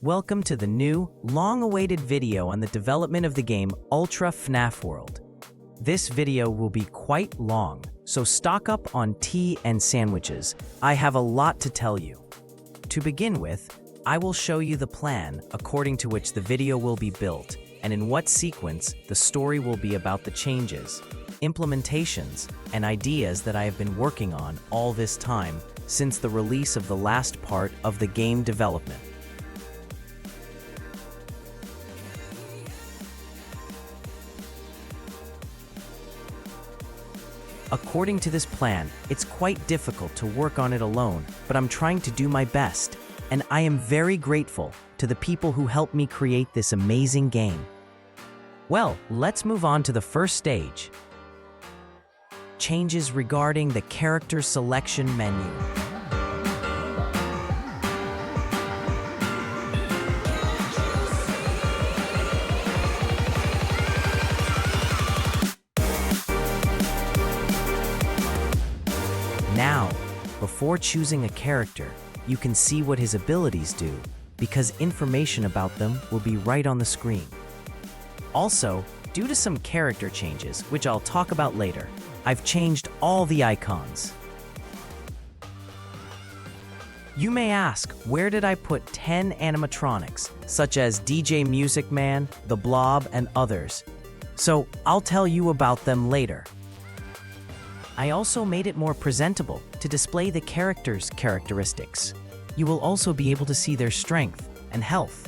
Welcome to the new, long-awaited video on the development of the game FNaF World. This video will be quite long, so stock up on tea and sandwiches. I have a lot to tell you. To begin with, I will show you the plan according to which the video will be built and in what sequence the story will be about the changes, implementations, and ideas that I have been working on all this time since the release of the last part of the game development. According to this plan, it's quite difficult to work on it alone, but I'm trying to do my best, and I am very grateful to the people who helped me create this amazing game. Well, let's move on to the first stage. Changes regarding the character selection menu. Now, before choosing a character, you can see what his abilities do, because information about them will be right on the screen. Also, due to some character changes, which I'll talk about later, I've changed all the icons. You may ask, where did I put 10 animatronics, such as DJ Music Man, The Blob, and others? So, I'll tell you about them later. I also made it more presentable to display the characters' characteristics. You will also be able to see their strength and health.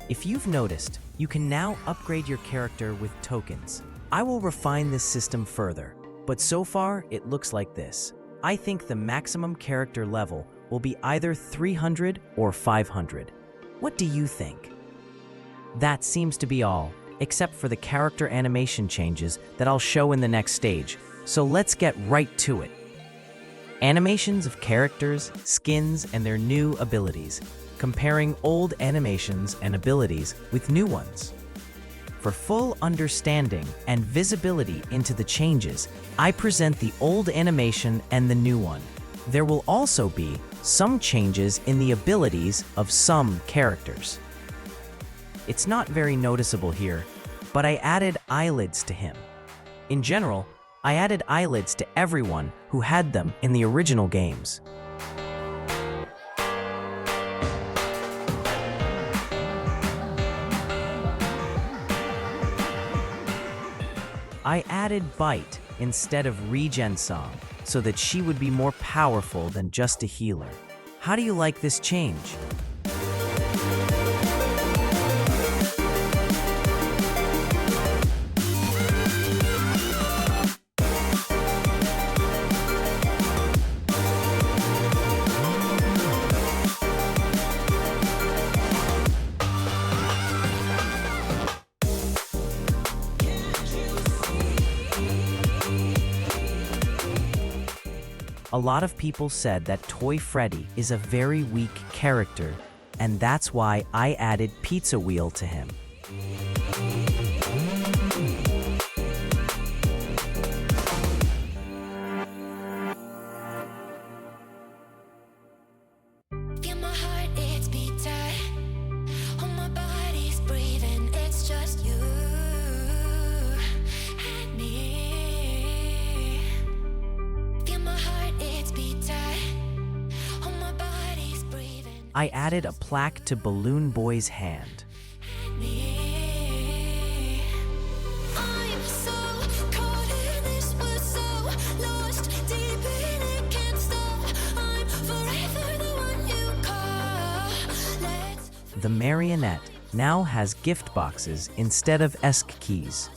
If you've noticed, you can now upgrade your character with tokens. I will refine this system further, but so far it looks like this. I think the maximum character level will be either 300 or 500. What do you think? That seems to be all, except for the character animation changes that I'll show in the next stage. So let's get right to it. Animations of characters, skins, and their new abilities, comparing old animations and abilities with new ones. For full understanding and visibility into the changes, I present the old animation and the new one. There will also be some changes in the abilities of some characters. It's not very noticeable here, but I added eyelids to him. In general, I added eyelids to everyone who had them in the original games. I added Bite instead of Regen Song so that she would be more powerful than just a healer. How do you like this change? A lot of people said that Toy Freddy is a very weak character, and that's why I added Pizza Wheel to him. I added a plaque to Balloon Boy's hand. The marionette now has gift boxes instead of ESC keys.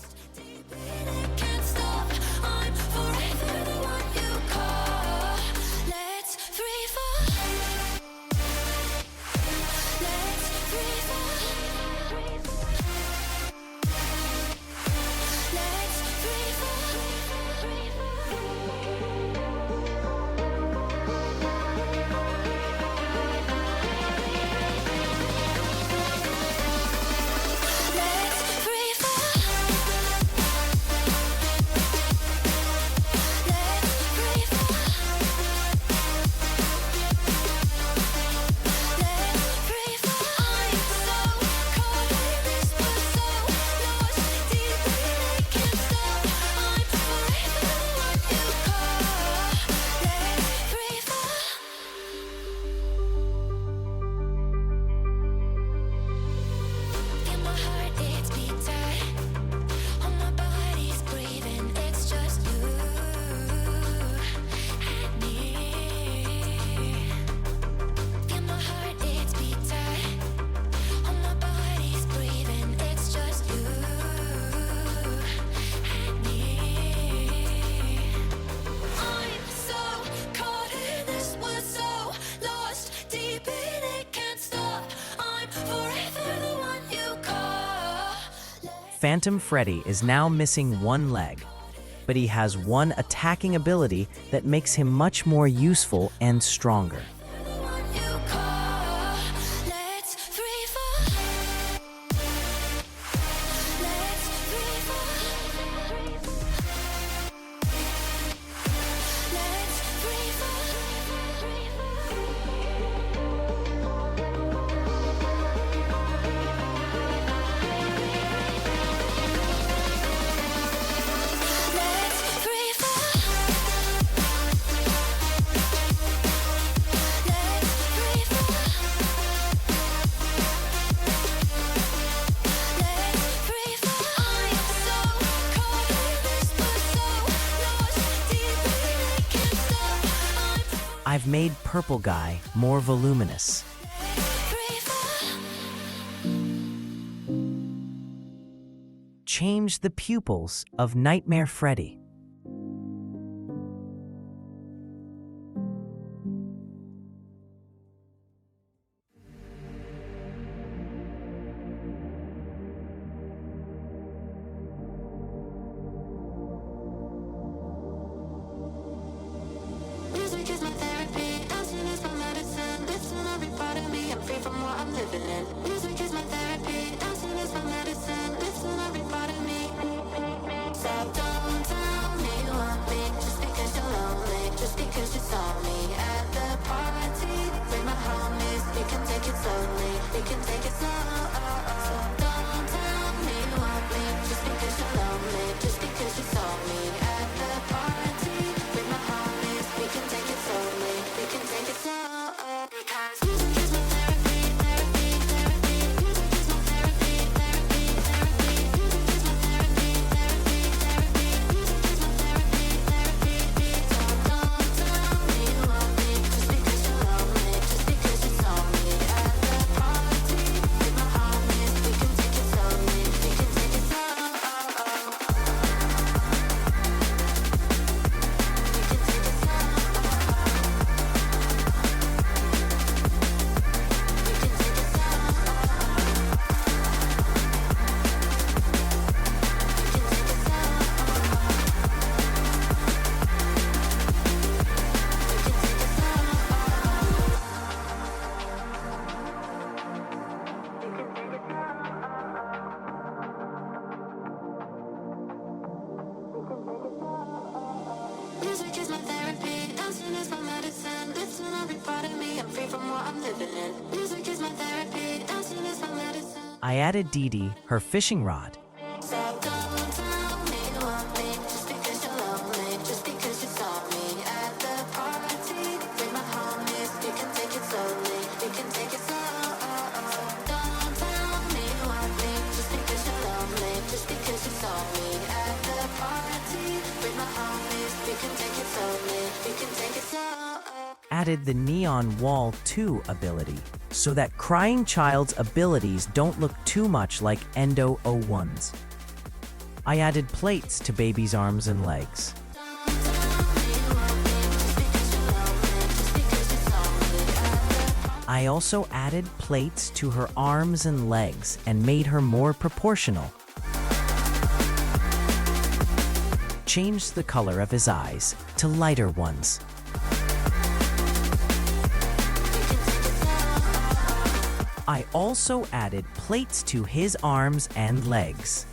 Phantom Freddy is now missing one leg, but he has one attacking ability that makes him much more useful and stronger. I've made Purple Guy more voluminous. Change the pupils of Nightmare Freddy. Music is my therapy, dancing is my medicine. Listen, every part of me, I'm free from what I'm living in. Music is my therapy, dancing is my medicine. Listen, every part of me. So don't tell me you want me just because you're lonely, just because you saw me at the party with my homies. We can take it slowly, we can take it slow. So don't tell me you want me just because you're lonely, just because you saw me at the party with my homies. We can take it slowly, we can take it slow. Because music is my therapy, therapy, therapy. Music is my therapy, therapy, therapy. Music is my therapy, therapy, therapy. Music is my therapy, therapy. So don't tell me you want me just because you're lonely, just because you saw me at the party with my homies. We can take it slowly, we can take it slow. Music is my therapy, dancing is my medicine. Listen, every part of me, I'm free from what I'm living in. Music is my therapy, dancing is my medicine. I added Dee Dee her fishing rod. So don't tell me you want me just because you're lonely, just because you saw me at the party with my homies. We can take it slowly, we can take it slow. Don't tell me you want me just because you're lonely, just because you saw me at the party with my homies. We can take it slowly, we can take it slow. Added the Neon Wall 2 ability, so that Crying Child's abilities don't look too much like Endo 01's. I added plates to Baby's arms and legs. I also added plates to her arms and legs and made her more proportional. Changed the color of his eyes to lighter ones. I also added plates to his arms and legs.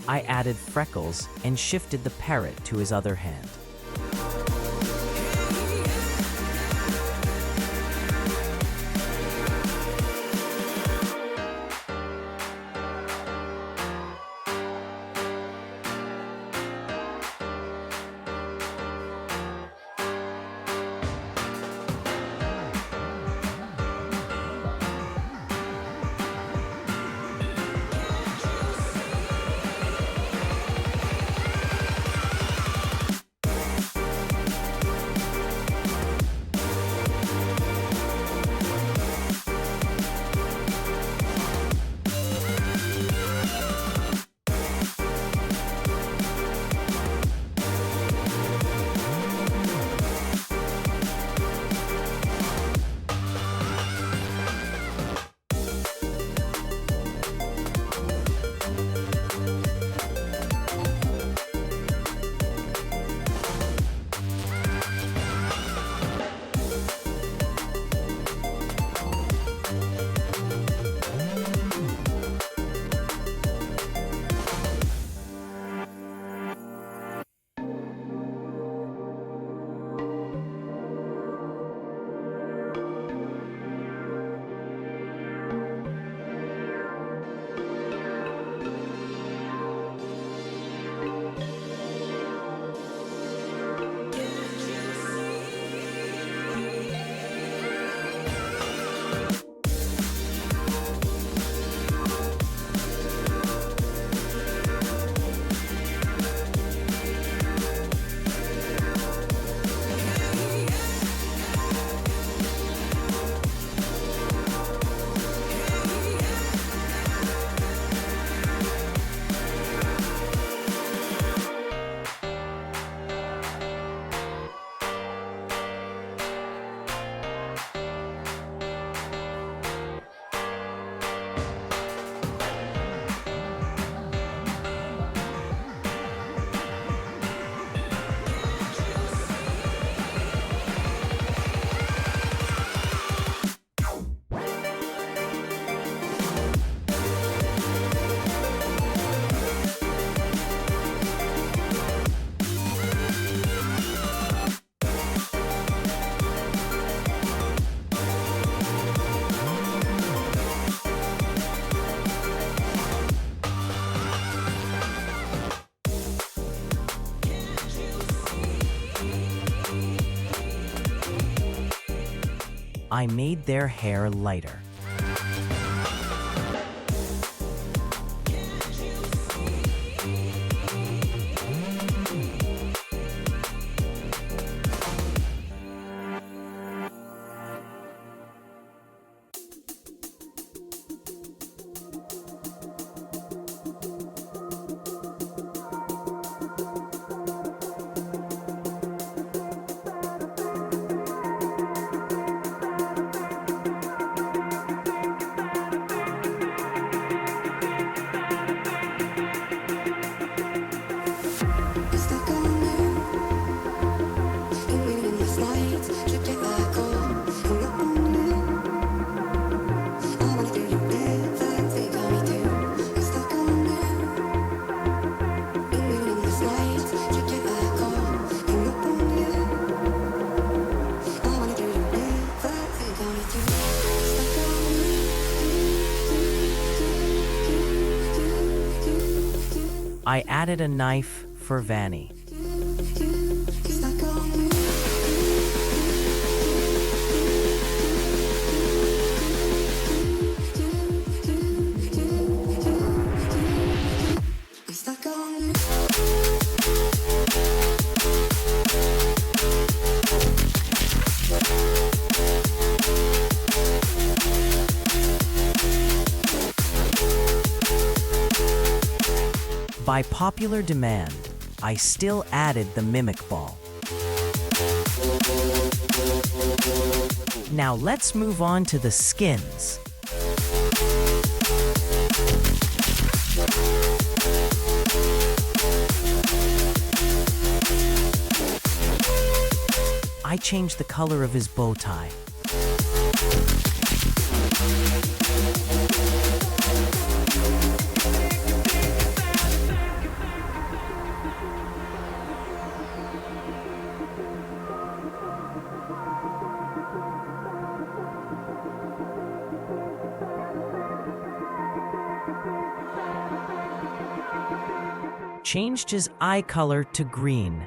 I added freckles and shifted the parrot to his other hand. I made their hair lighter. I added a knife for Vanny. By popular demand, I still added the mimic ball. Now let's move on to the skins. I changed the color of his bow tie. changed his eye color to green.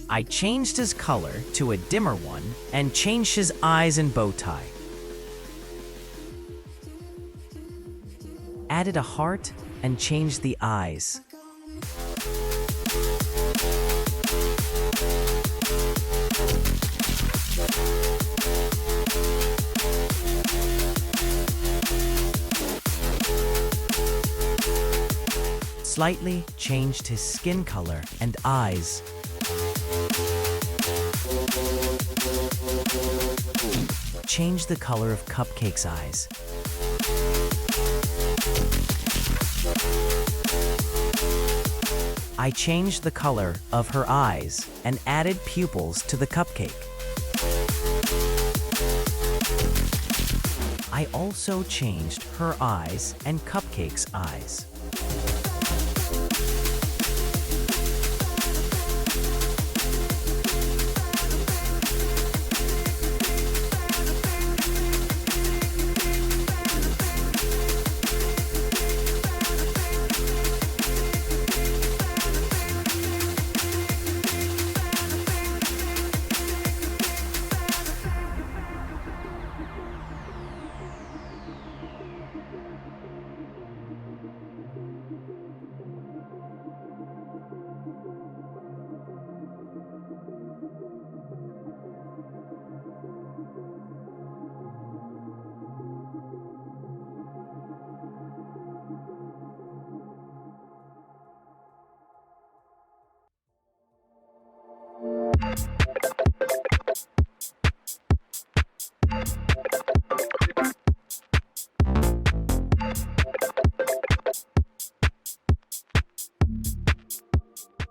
I changed his color to a dimmer one and changed his eyes and bow tie. Added a heart and changed the eyes. Slightly changed his skin color and eyes. Changed the color of Cupcake's eyes. I changed the color of her eyes and added pupils to the cupcake. I also changed her eyes and Cupcake's eyes.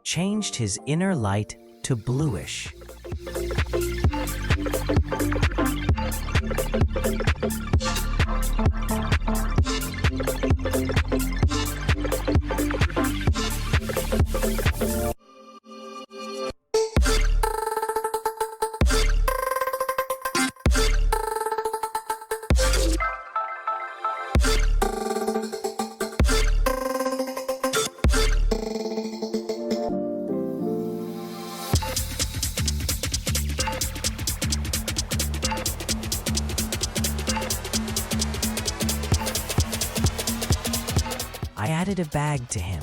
Changed his inner light to bluish. I added a bag to him.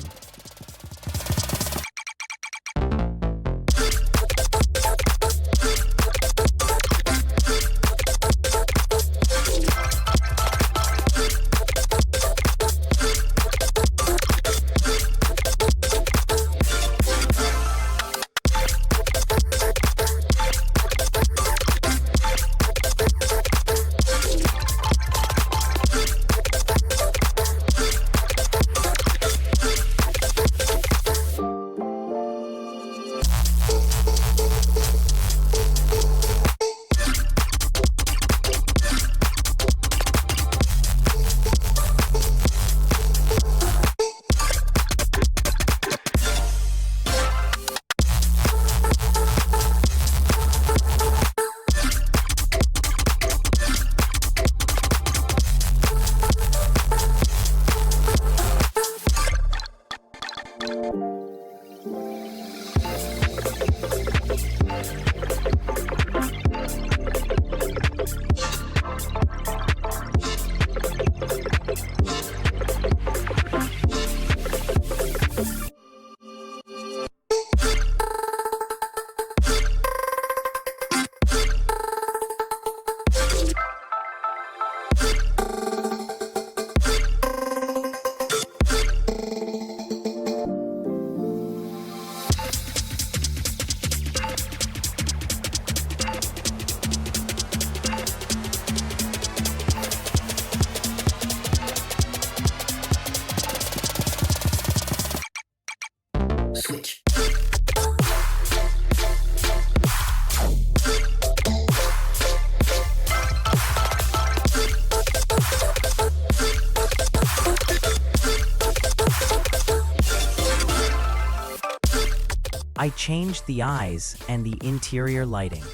I changed the eyes and the interior lighting.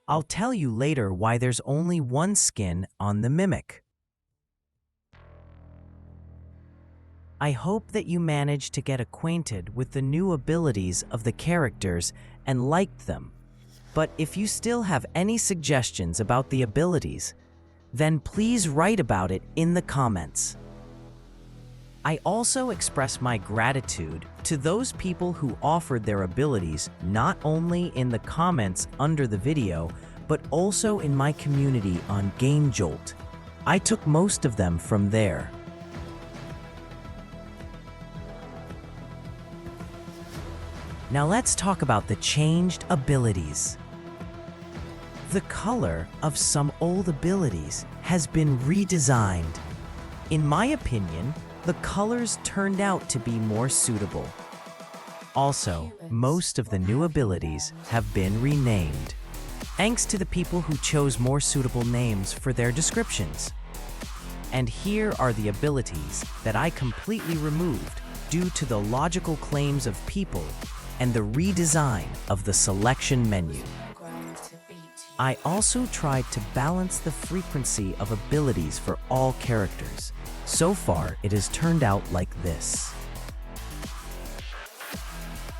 I'll tell you later why there's only one skin on the Mimic. I hope that you managed to get acquainted with the new abilities of the characters and liked them. But if you still have any suggestions about the abilities, then please write about it in the comments. I also express my gratitude to those people who offered their abilities not only in the comments under the video, but also in my community on GameJolt. I took most of them from there. Now let's talk about the changed abilities. The color of some old abilities has been redesigned. In my opinion, the colors turned out to be more suitable. Also, most of the new abilities have been renamed, thanks to the people who chose more suitable names for their descriptions. And here are the abilities that I completely removed due to the logical claims of people and the redesign of the selection menu. I also tried to balance the frequency of abilities for all characters. So far, it has turned out like this.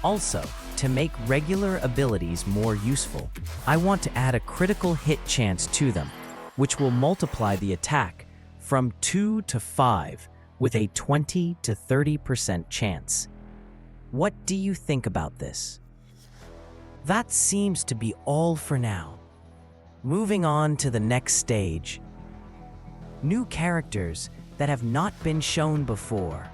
Also, to make regular abilities more useful, I want to add a critical hit chance to them, which will multiply the attack from 2 to 5 with a 20 to 30% chance. What do you think about this? That seems to be all for now. Moving on to the next stage. New characters that have not been shown before.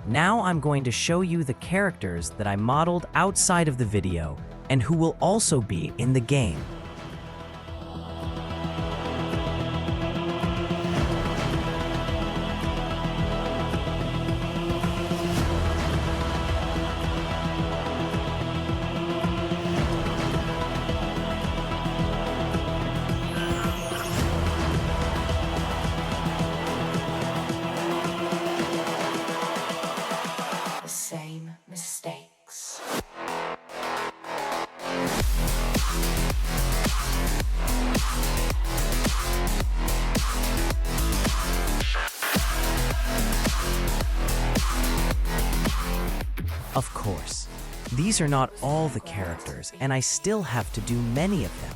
Now I'm going to show you the characters that I modeled outside of the video and who will also be in the game. Mistakes. Of course, these are not all the characters, and I still have to do many of them.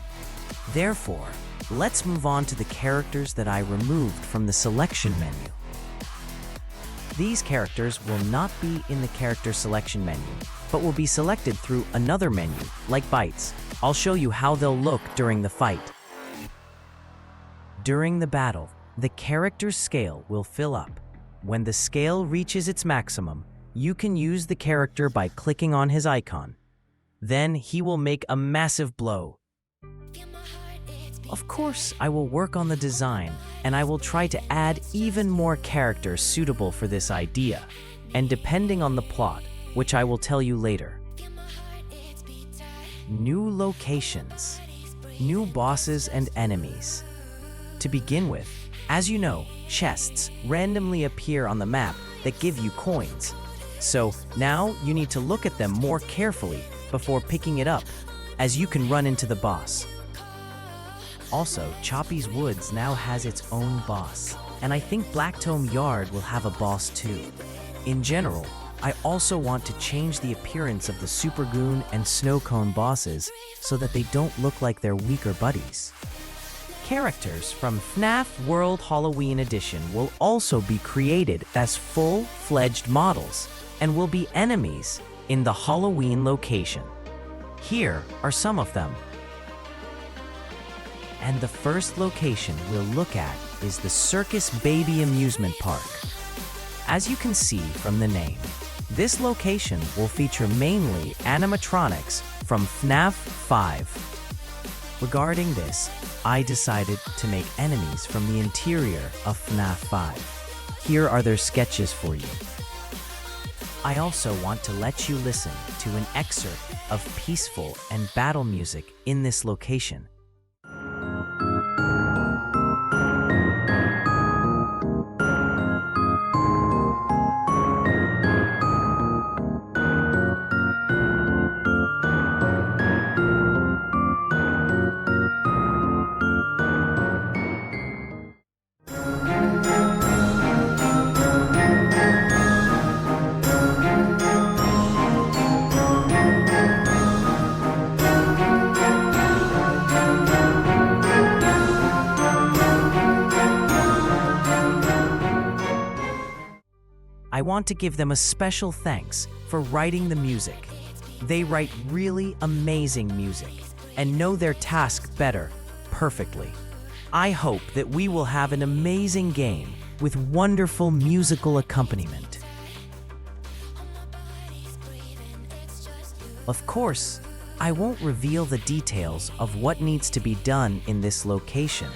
Therefore, let's move on to the characters that I removed from the selection menu. These characters will not be in the character selection menu, but will be selected through another menu, like Bytes. I'll show you how they'll look during the fight. During the battle, the character's scale will fill up. When the scale reaches its maximum, you can use the character by clicking on his icon. Then he will make a massive blow. Of course, I will work on the design, and I will try to add even more characters suitable for this idea, and depending on the plot, which I will tell you later. New locations, new bosses and enemies. To begin with, as you know, chests randomly appear on the map that give you coins. So now you need to look at them more carefully before picking it up, as you can run into the boss. Also, Choppy's Woods now has its own boss, and I think Blacktome Yard will have a boss too. In general, I also want to change the appearance of the Super Goon and Snowcone bosses so that they don't look like their weaker buddies. Characters from FNaF World Halloween Edition will also be created as full-fledged models and will be enemies in the Halloween location. Here are some of them. And the first location we'll look at is the Circus Baby Amusement Park. As you can see from the name, this location will feature mainly animatronics from FNaF 5. Regarding this, I decided to make enemies from the interior of FNaF 5. Here are their sketches for you. I also want to let you listen to an excerpt of peaceful and battle music in this location. I want to give them a special thanks for writing the music. They write really amazing music and know their task better perfectly. I hope that we will have an amazing game with wonderful musical accompaniment. Of course, I won't reveal the details of what needs to be done in this location,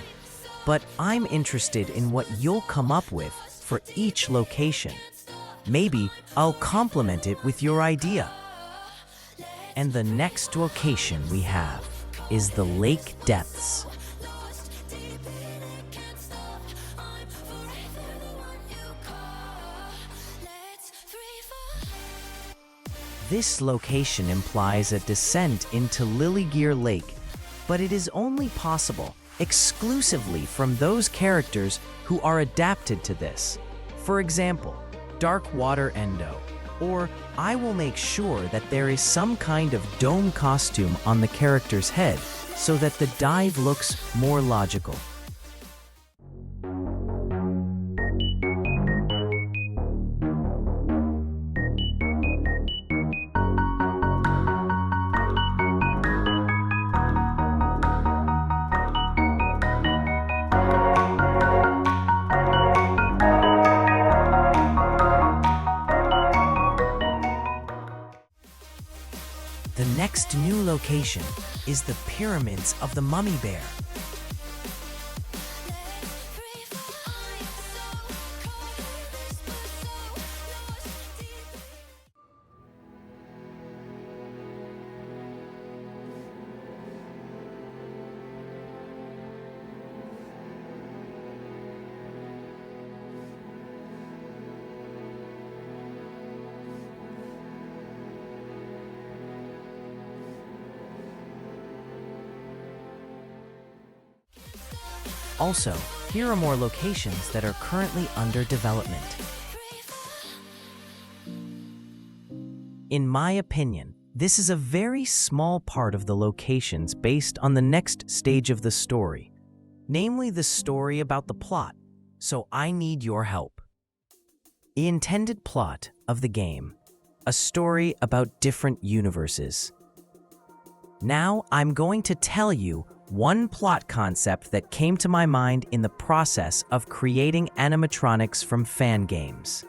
but I'm interested in what you'll come up with for each location. Maybe I'll complement it with your idea. And the next location we have is the lake depths. This location implies a descent into Lilygear Lake, but it is only possible exclusively from those characters who are adapted to this. For example, Dark Water Endo, or I will make sure that there is some kind of dome costume on the character's head so that the dive looks more logical. The next new location is the Pyramids of the Mummy Bear. Also, here are more locations that are currently under development. In my opinion, this is a very small part of the locations based on the next stage of the story, namely the story about the plot, so I need your help. The intended plot of the game, a story about different universes. Now I'm going to tell you one plot concept that came to my mind in the process of creating animatronics from fan games.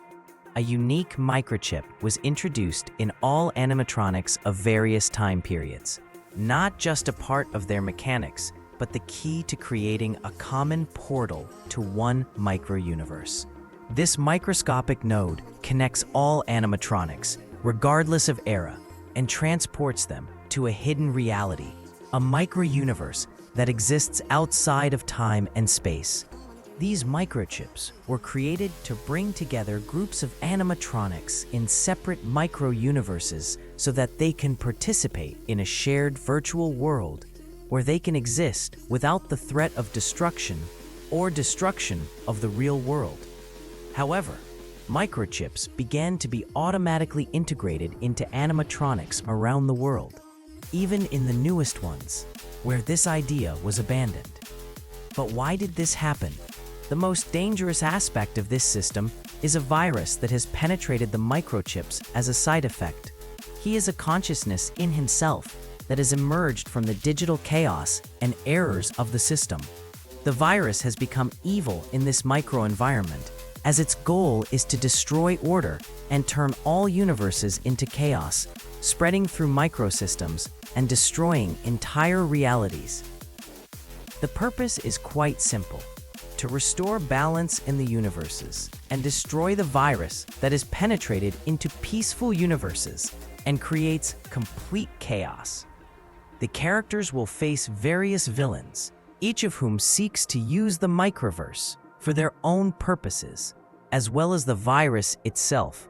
A unique microchip was introduced in all animatronics of various time periods. Not just a part of their mechanics, but the key to creating a common portal to one micro-universe. This microscopic node connects all animatronics, regardless of era, and transports them to a hidden reality, a micro-universe that exists outside of time and space. These microchips were created to bring together groups of animatronics in separate micro-universes so that they can participate in a shared virtual world where they can exist without the threat of destruction or destruction of the real world. However, microchips began to be automatically integrated into animatronics around the world, even in the newest ones, where this idea was abandoned. But why did this happen? The most dangerous aspect of this system is a virus that has penetrated the microchips as a side effect. He is a consciousness in himself that has emerged from the digital chaos and errors of the system. The virus has become evil in this microenvironment, as its goal is to destroy order and turn all universes into chaos, spreading through microsystems and destroying entire realities. The purpose is quite simple: to restore balance in the universes and destroy the virus that has penetrated into peaceful universes and creates complete chaos. The characters will face various villains, each of whom seeks to use the microverse for their own purposes, as well as the virus itself,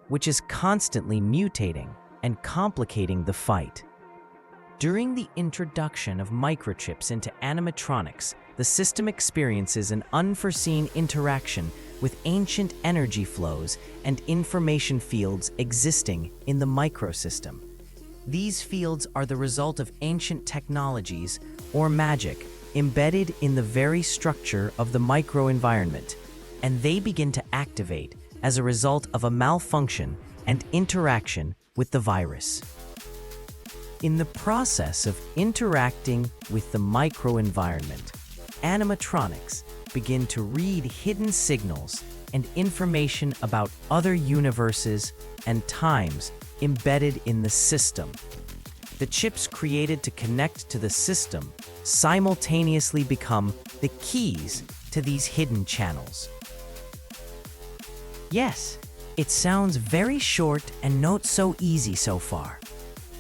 which is constantly mutating and complicating the fight. During the introduction of microchips into animatronics, the system experiences an unforeseen interaction with ancient energy flows and information fields existing in the microsystem. These fields are the result of ancient technologies or magic embedded in the very structure of the microenvironment, and they begin to activate as a result of a malfunction and interaction with the virus. In the process of interacting with the microenvironment, animatronics begin to read hidden signals and information about other universes and times embedded in the system. The chips created to connect to the system simultaneously become the keys to these hidden channels. Yes, it sounds very short and not so easy so far,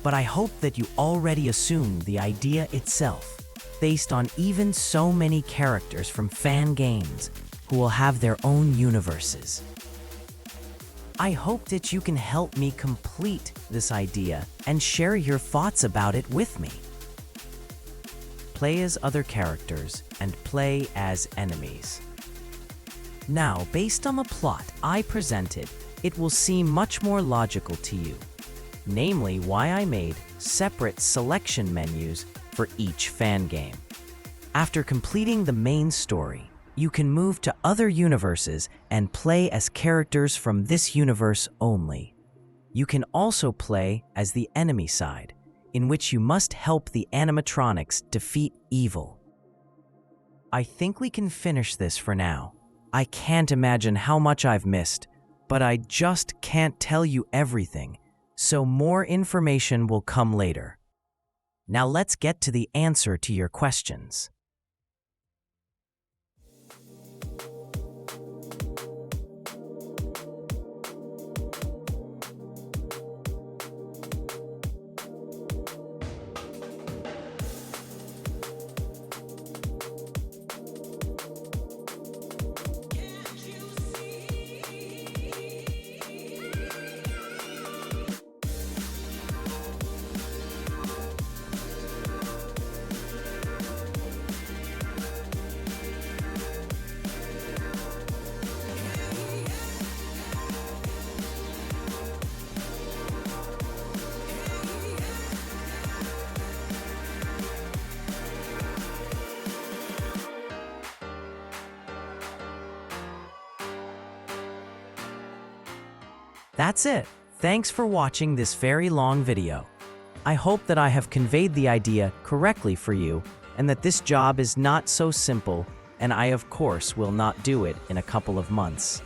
but I hope that you already assumed the idea itself, based on even so many characters from fan games who will have their own universes. I hope that you can help me complete this idea and share your thoughts about it with me. Play as other characters and play as enemies. Now, based on the plot I presented, it will seem much more logical to you, namely why I made separate selection menus for each fan game. After completing the main story, you can move to other universes and play as characters from this universe only. You can also play as the enemy side, in which you must help the animatronics defeat evil. I think we can finish this for now. I can't imagine how much I've missed, but I just can't tell you everything, so more information will come later. Now let's get to the answer to your questions. That's it. Thanks for watching this very long video. I hope that I have conveyed the idea correctly for you and that this job is not so simple, and I of course will not do it in a couple of months.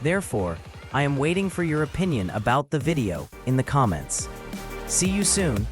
Therefore, I am waiting for your opinion about the video in the comments. See you soon.